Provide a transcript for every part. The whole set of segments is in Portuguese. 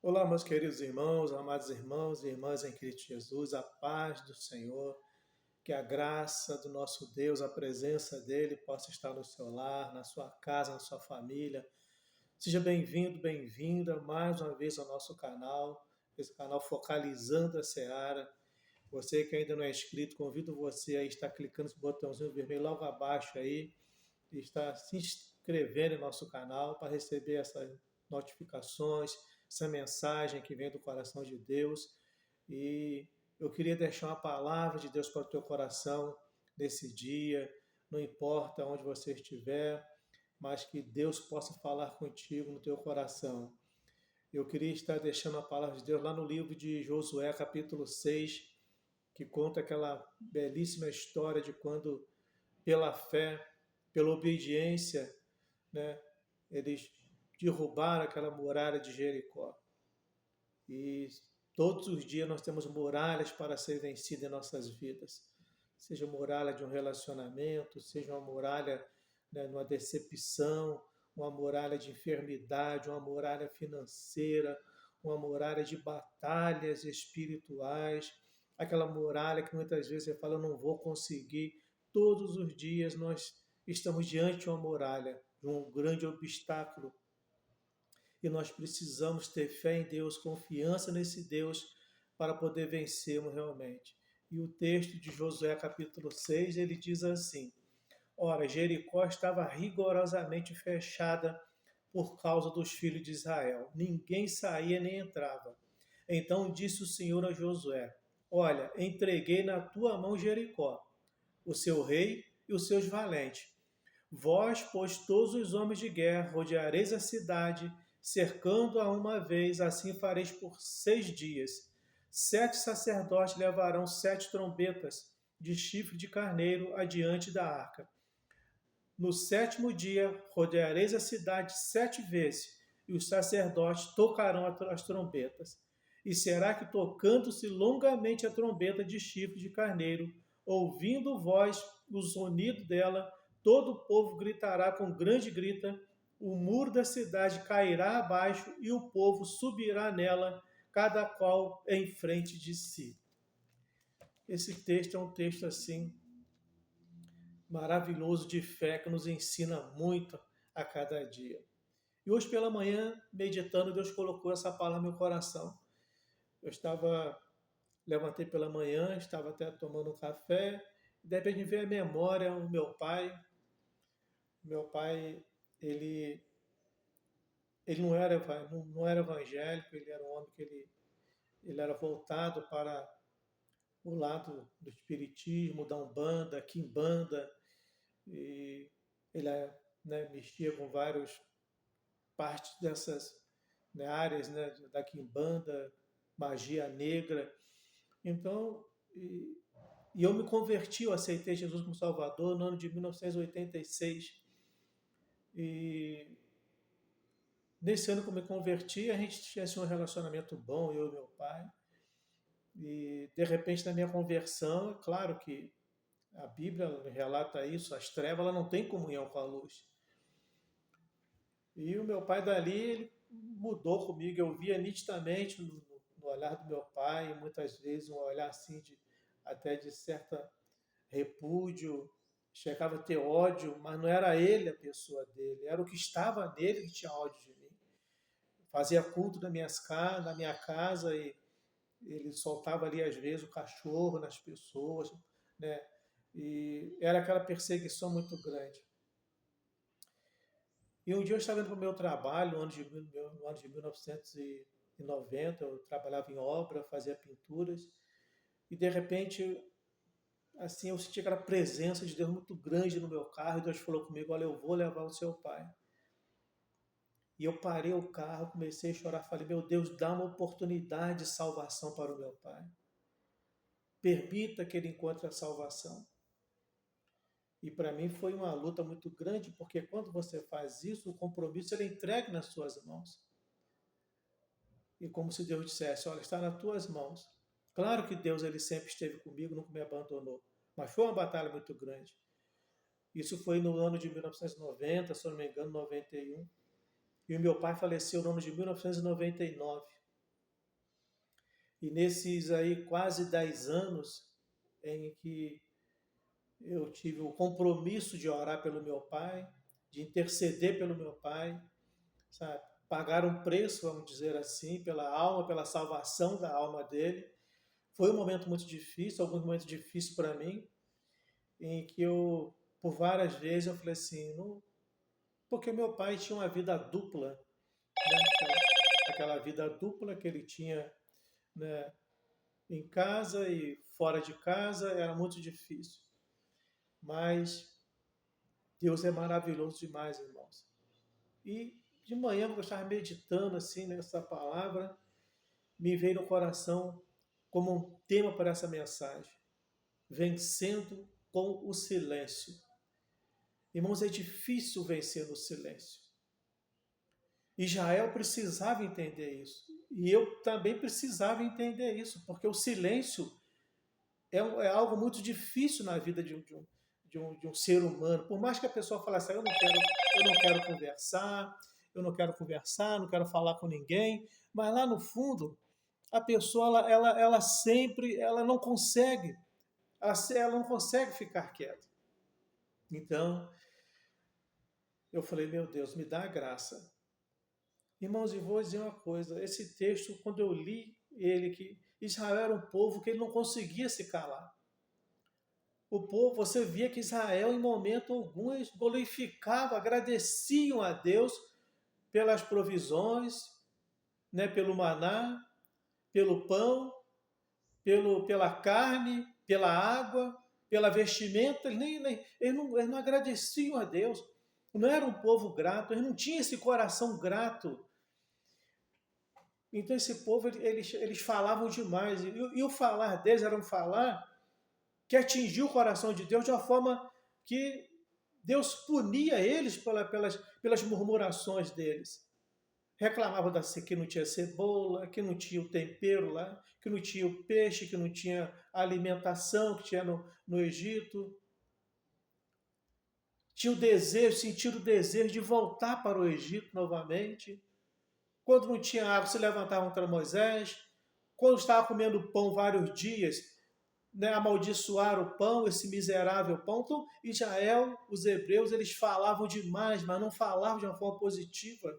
Olá, meus queridos irmãos, amados irmãos e irmãs em Cristo Jesus, a paz do Senhor, que a graça do nosso Deus, a presença dele possa estar no seu lar, na sua casa, na sua família. Seja bem-vindo, bem-vinda mais uma vez ao nosso canal, esse canal Focalizando a Seara. Você que ainda não é inscrito, convido você a estar clicando no botãozinho vermelho logo abaixo aí e estar se inscrevendo no nosso canal para receber essas notificações, essa mensagem que vem do coração de Deus. E eu queria deixar uma palavra de Deus para o teu coração nesse dia, não importa onde você estiver, mas que Deus possa falar contigo no teu coração. Eu queria estar deixando a palavra de Deus lá no livro de Josué, capítulo 6, que conta aquela belíssima história de quando, pela fé, pela obediência, né, eles derrubaram aquela muralha de Jericó. E todos os dias nós temos muralhas para ser vencidas em nossas vidas. Seja muralha de um relacionamento, seja uma muralha, né, numa decepção, uma muralha de enfermidade, uma muralha financeira, uma muralha de batalhas espirituais, aquela muralha que muitas vezes você fala, eu não vou conseguir. Todos os dias nós estamos diante de uma muralha, de um grande obstáculo, e nós precisamos ter fé em Deus, confiança nesse Deus para poder vencermos realmente. E o texto de Josué capítulo 6, ele diz assim: Ora, Jericó estava rigorosamente fechada por causa dos filhos de Israel. Ninguém saía nem entrava. Então disse o Senhor a Josué: Olha, entreguei na tua mão Jericó, o seu rei e os seus valentes. Vós, pois, todos os homens de guerra, rodeareis a cidade, cercando-a uma vez, assim fareis por 6 dias. 7 sacerdotes levarão 7 trombetas de chifre de carneiro adiante da arca. No 7º dia, rodeareis a cidade 7 vezes, e os sacerdotes tocarão as trombetas. E será que, tocando-se longamente a trombeta de chifre de carneiro, ouvindo vós o sonido dela, todo o povo gritará com grande grita, o muro da cidade cairá abaixo e o povo subirá nela, cada qual em frente de si. Esse texto é um texto assim maravilhoso de fé que nos ensina muito a cada dia. E hoje pela manhã, meditando, Deus colocou essa palavra no meu coração. Eu levantei pela manhã, estava até tomando um café, e de repente me veio à memória o meu pai. Meu pai, ele não era evangélico, ele era um homem que ele era voltado para o lado do espiritismo, da Umbanda, Quimbanda, e ele, né, mexia com várias partes dessas, né, áreas, né, da Quimbanda, magia negra. Então, e eu me converti, eu aceitei Jesus como Salvador no ano de 1986. E nesse ano que eu me converti, a gente tinha assim, um relacionamento bom, eu e meu pai. E de repente, na minha conversão, é claro que a Bíblia relata isso, as trevas ela não têm comunhão com a luz. E o meu pai dali, ele mudou comigo, eu via nitidamente no olhar do meu pai, muitas vezes um olhar assim até de certa repúdio, chegava a ter ódio, mas não era ele a pessoa dele, era o que estava nele que tinha ódio de mim. Fazia culto na minha casa e ele soltava ali às vezes o cachorro nas pessoas, né? E era aquela perseguição muito grande. E um dia eu estava indo para o meu trabalho, no ano de 1990, eu trabalhava em obra, fazia pinturas, e de repente, assim, eu senti aquela presença de Deus muito grande no meu carro, e Deus falou comigo, olha, eu vou levar o seu pai. E eu parei o carro, comecei a chorar, falei, meu Deus, dá uma oportunidade de salvação para o meu pai. Permita que ele encontre a salvação. E para mim foi uma luta muito grande, porque quando você faz isso, o compromisso ele é entregue nas suas mãos. E como se Deus dissesse, olha, está nas tuas mãos. Claro que Deus ele sempre esteve comigo, nunca me abandonou. Mas foi uma batalha muito grande. Isso foi no ano de 1990, se eu não me engano, 91. E o meu pai faleceu no ano de 1999. E nesses aí quase 10 anos em que eu tive o compromisso de orar pelo meu pai, de interceder pelo meu pai, sabe? Pagar um preço, vamos dizer assim, pela alma, pela salvação da alma dele. Foi um momento muito difícil, alguns momentos difíceis para mim, em que eu, por várias vezes, eu falei assim, não, porque meu pai tinha uma vida dupla, né? Aquela vida dupla que ele tinha, né, em casa e fora de casa, era muito difícil. Mas Deus é maravilhoso demais, irmãos. E de manhã, quando eu estava meditando assim nessa palavra, me veio no coração como um tema para essa mensagem: vencendo com o silêncio. Irmãos, é difícil vencer no silêncio. Israel precisava entender isso. E eu também precisava entender isso, porque o silêncio é algo muito difícil na vida de um ser humano. Por mais que a pessoa fale assim, eu não quero conversar, não quero falar com ninguém, mas lá no fundo, a pessoa ela sempre ela não consegue, ela não consegue ficar quieta. Então, eu falei, meu Deus, me dá a graça. Irmãos, e vou dizer uma coisa, esse texto, quando eu li ele, que Israel era um povo que ele não conseguia se calar. O povo, você via que Israel, em momento algum, eles glorificavam, agradeciam a Deus pelas provisões, né, pelo maná, pelo pão, pela carne, pela água, pela vestimenta. Eles não agradeciam a Deus. Não era um povo grato, eles não tinham esse coração grato. Então esse povo, eles falavam demais. E o falar deles era um falar que atingiu o coração de Deus de uma forma que Deus punia eles pelas murmurações deles. Reclamavam que não tinha cebola, que não tinha o tempero lá, que não tinha o peixe, que não tinha a alimentação que tinha no Egito. Tinha o desejo, sentiram o desejo de voltar para o Egito novamente. Quando não tinha água, se levantavam contra Moisés. Quando estava comendo pão vários dias, né, amaldiçoar o pão, esse miserável pão. Então, Israel, os hebreus, eles falavam demais, mas não falavam de uma forma positiva.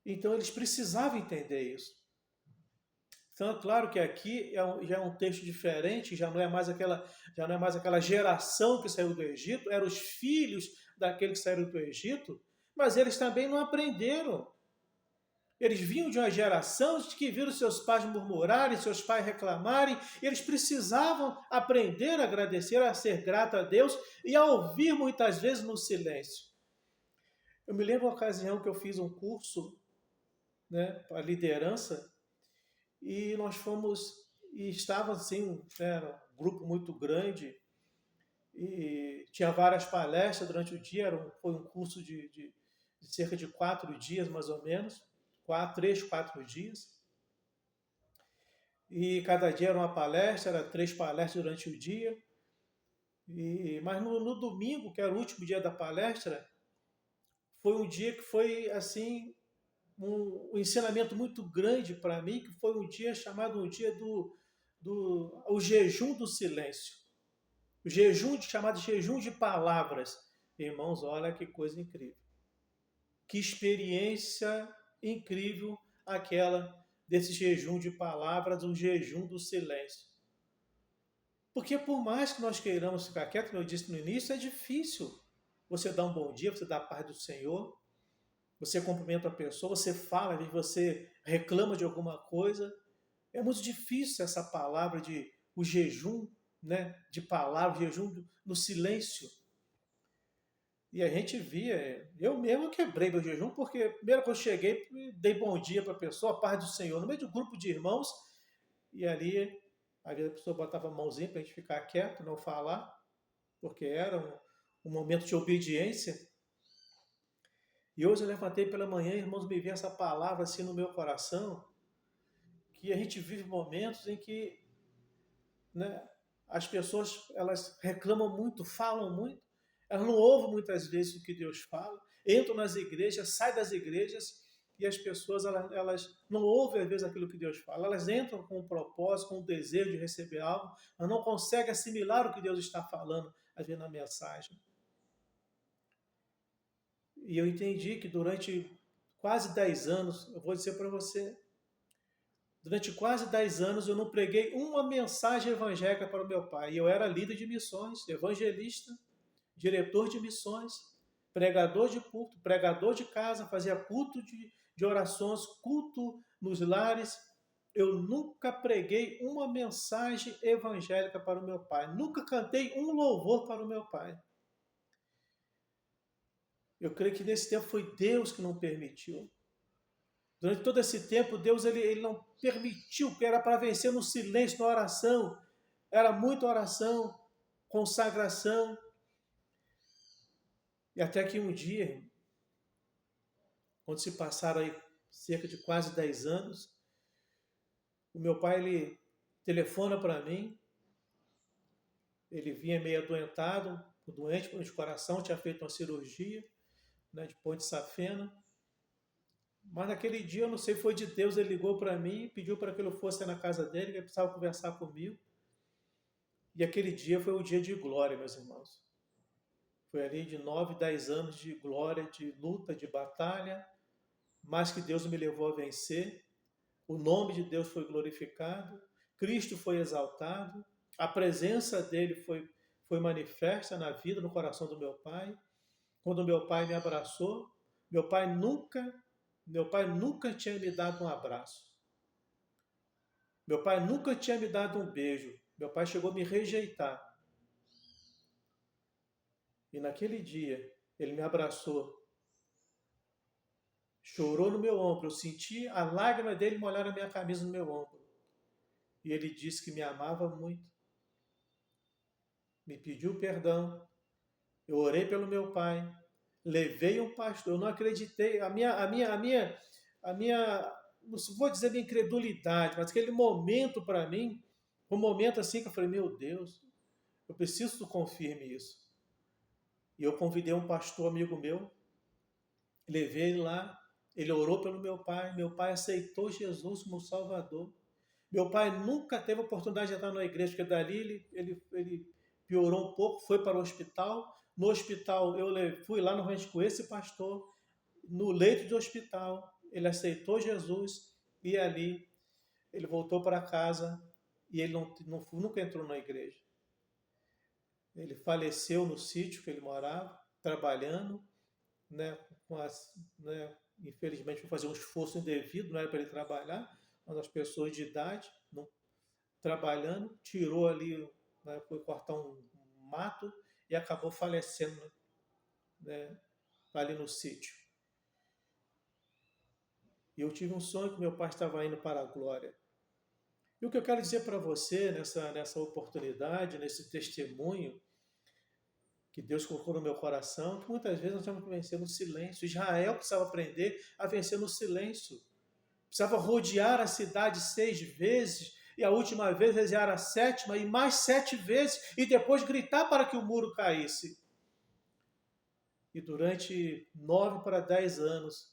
Então, eles precisavam entender isso. Então, é claro que aqui já é um texto diferente, já não é mais aquela geração que saiu do Egito, eram os filhos daqueles que saíram do Egito, mas eles também não aprenderam. Eles vinham de uma geração que viram seus pais murmurarem, seus pais reclamarem, e eles precisavam aprender a agradecer, a ser grato a Deus e a ouvir muitas vezes no silêncio. Eu me lembro uma ocasião que eu fiz um curso, né, para liderança, e nós fomos, e estava assim, era um grupo muito grande, e tinha várias palestras durante o dia, foi um curso de cerca de 4 dias, mais ou menos, 3, 4 dias. E cada dia era uma palestra, era 3 palestras durante o dia. Mas no domingo, que era o último dia da palestra, foi um dia que foi assim um ensinamento muito grande para mim, que foi um dia chamado um dia o jejum do silêncio. O jejum chamado jejum de palavras. Irmãos, olha que coisa incrível. Que experiência incrível aquela desse jejum de palavras, o jejum do silêncio. Porque por mais que nós queiramos ficar quietos, como eu disse no início, é difícil. Você dá um bom dia, você dá a paz do Senhor, você cumprimenta a pessoa, você fala, você reclama de alguma coisa. É muito difícil essa palavra de o jejum, né, de palavras, jejum no silêncio. E a gente via, eu mesmo quebrei meu jejum, porque primeiro que eu cheguei, dei bom dia para a pessoa, a paz do Senhor, no meio de um grupo de irmãos, e ali a pessoa botava a mãozinha para a gente ficar quieto, não falar, porque era um momento de obediência. E hoje eu levantei pela manhã, irmãos, me veio essa palavra assim no meu coração, que a gente vive momentos em que, né, as pessoas elas reclamam muito, falam muito, elas não ouvem muitas vezes o que Deus fala, entram nas igrejas, saem das igrejas e as pessoas elas não ouvem às vezes aquilo que Deus fala. Elas entram com um propósito, com um desejo de receber algo, mas não conseguem assimilar o que Deus está falando, às vezes na mensagem. E eu entendi que durante quase 10 anos, eu vou dizer para você, durante quase 10 anos eu não preguei uma mensagem evangélica para o meu pai. E eu era líder de missões, evangelista, diretor de missões, pregador de culto, pregador de casa, fazia culto de orações, culto nos lares. Eu nunca preguei uma mensagem evangélica para o meu pai. Nunca cantei um louvor para o meu pai. Eu creio que nesse tempo foi Deus que não permitiu. Durante todo esse tempo, Deus ele não permitiu, que era para vencer no silêncio, na oração. Era muita oração, consagração. E até que um dia, quando se passaram aí cerca de quase 10 anos, o meu pai ele telefona para mim. Ele vinha meio adoentado, doente, problema de coração, tinha feito uma cirurgia, né, de ponte safena. Mas naquele dia, eu não sei, foi de Deus, ele ligou para mim, pediu para que eu fosse na casa dele, que ele precisava conversar comigo. E aquele dia foi um dia de glória, meus irmãos. Foi ali de 9, 10 anos de glória, de luta, de batalha, mas que Deus me levou a vencer. O nome de Deus foi glorificado, Cristo foi exaltado, a presença dele foi manifesta na vida, no coração do meu pai. Quando meu pai me abraçou, meu pai nunca tinha me dado um abraço. Meu pai nunca tinha me dado um beijo. Meu pai chegou a me rejeitar. E naquele dia, ele me abraçou, chorou no meu ombro. Eu senti a lágrima dele molhar a minha camisa no meu ombro. E ele disse que me amava muito. Me pediu perdão. Eu orei pelo meu pai. Levei um pastor. Eu não acreditei. A minha, não vou dizer minha incredulidade, mas aquele momento para mim, um momento assim que eu falei, meu Deus, eu preciso que tu confirme isso. E eu convidei um pastor amigo meu, levei ele lá, ele orou pelo meu pai aceitou Jesus como Salvador. Meu pai nunca teve a oportunidade de entrar na igreja, porque dali ele piorou um pouco, foi para o hospital. No hospital, eu fui lá no rancho com esse pastor, no leito de hospital, ele aceitou Jesus e ali ele voltou para casa e ele nunca entrou na igreja. Ele faleceu no sítio que ele morava, trabalhando, né, infelizmente foi fazer um esforço indevido, não era para ele trabalhar, mas as pessoas de idade, não, trabalhando, tirou ali, né, foi cortar um mato e acabou falecendo, né, ali no sítio. E eu tive um sonho que meu pai estava indo para a glória. E o que eu quero dizer para você nessa oportunidade, nesse testemunho que Deus colocou no meu coração, que muitas vezes nós temos que vencer no silêncio. Israel precisava aprender a vencer no silêncio. Precisava rodear a cidade 6 vezes, e a última vez rezear a 7ª, e mais 7 vezes, e depois gritar para que o muro caísse. E durante 9 para 10 anos,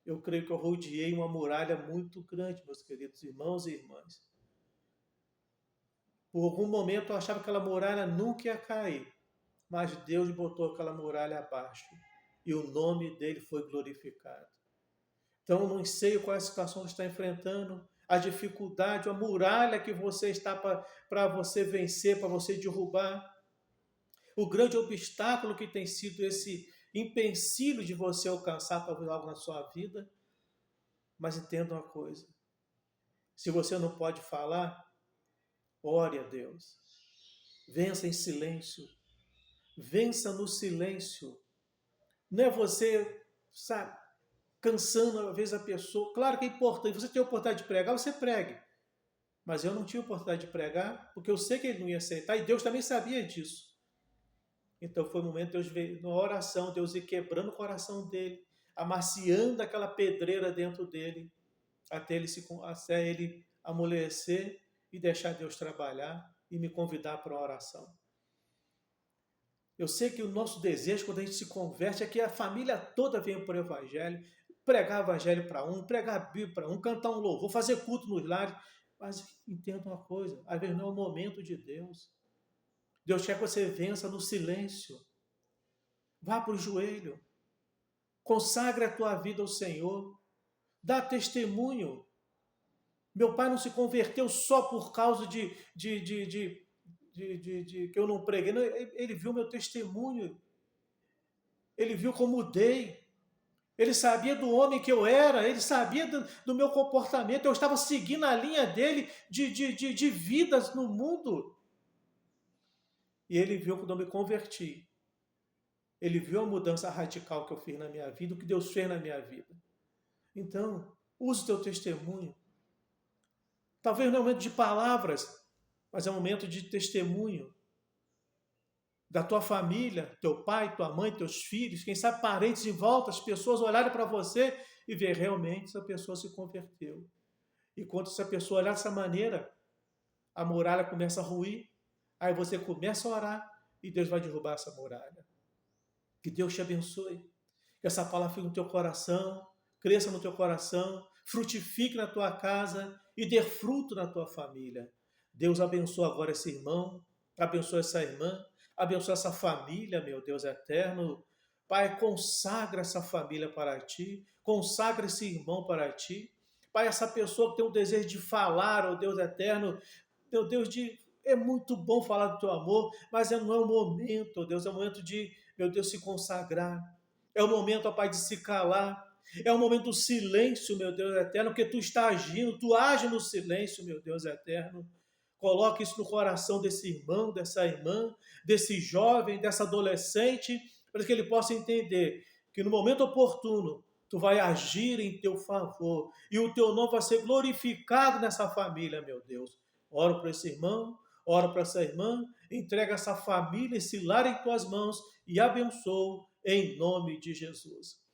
eu creio que eu rodeei uma muralha muito grande, meus queridos irmãos e irmãs. Por algum momento eu achava que aquela muralha nunca ia cair, mas Deus botou aquela muralha abaixo e o nome dele foi glorificado. Então eu não sei qual é a situação que você está enfrentando, a dificuldade, a muralha que você está para você vencer, para você derrubar. O grande obstáculo que tem sido esse empecilho de você alcançar talvez algo na sua vida. Mas entenda uma coisa, se você não pode falar, ore a Deus. Vença em silêncio. Vença no silêncio. Não é você, sabe, cansando às vezes a pessoa. Claro que é importante, você tem a oportunidade de pregar, você pregue. Mas eu não tinha oportunidade de pregar, porque eu sei que ele não ia aceitar, e Deus também sabia disso. Então foi o momento de Deus ver, na oração, Deus ir quebrando o coração dele, amaciando aquela pedreira dentro dele, até ele amolecer e deixar Deus trabalhar e me convidar para uma oração. Eu sei que o nosso desejo, quando a gente se converte, é que a família toda venha para o Evangelho. pregar evangelho para um, pregar a Bíblia para um, cantar um louvor, fazer culto nos lares. Mas entenda uma coisa, às vezes não é o momento de Deus. Deus quer que você vença no silêncio. Vá para o joelho. Consagre a tua vida ao Senhor. Dá testemunho. Meu pai não se converteu só por causa de que eu não preguei. Não, ele viu meu testemunho. Ele viu como mudei. Ele sabia do homem que eu era. Ele sabia do meu comportamento. Eu estava seguindo a linha dele de vidas no mundo. E ele viu quando eu me converti. Ele viu a mudança radical que eu fiz na minha vida, o que Deus fez na minha vida. Então, use o teu testemunho. Talvez não é um momento de palavras, mas é um momento de testemunho da tua família, teu pai, tua mãe, teus filhos, quem sabe parentes em volta, as pessoas olharem para você e ver realmente essa pessoa se converteu. E quando essa pessoa olhar dessa maneira, a muralha começa a ruir, aí você começa a orar e Deus vai derrubar essa muralha. Que Deus te abençoe. Que essa palavra fique no teu coração, cresça no teu coração, frutifique na tua casa e dê fruto na tua família. Deus abençoe agora esse irmão, abençoe essa irmã, abençoe essa família, meu Deus eterno. Pai, consagra essa família para ti, consagra esse irmão para ti. Pai, essa pessoa que tem o desejo de falar, ó Deus eterno, meu Deus, é muito bom falar do teu amor, mas não é o momento, ó Deus, é o momento de, meu Deus, se consagrar. É o momento, ó Pai, de se calar. É o momento do silêncio, meu Deus eterno, porque tu está agindo, tu age no silêncio, meu Deus eterno. Coloque isso no coração desse irmão, dessa irmã, desse jovem, dessa adolescente, para que ele possa entender que no momento oportuno tu vai agir em teu favor e o teu nome vai ser glorificado nessa família, meu Deus. Oro para esse irmão, oro para essa irmã, entrega essa família, esse lar em tuas mãos e abençoo em nome de Jesus.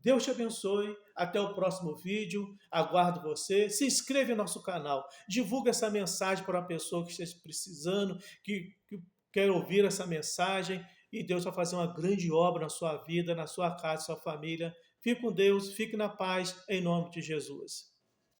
Deus te abençoe. Até o próximo vídeo. Aguardo você. Se inscreva em nosso canal. Divulgue essa mensagem para uma pessoa que esteja precisando, que quer ouvir essa mensagem. E Deus vai fazer uma grande obra na sua vida, na sua casa, na sua família. Fique com Deus, fique na paz, em nome de Jesus.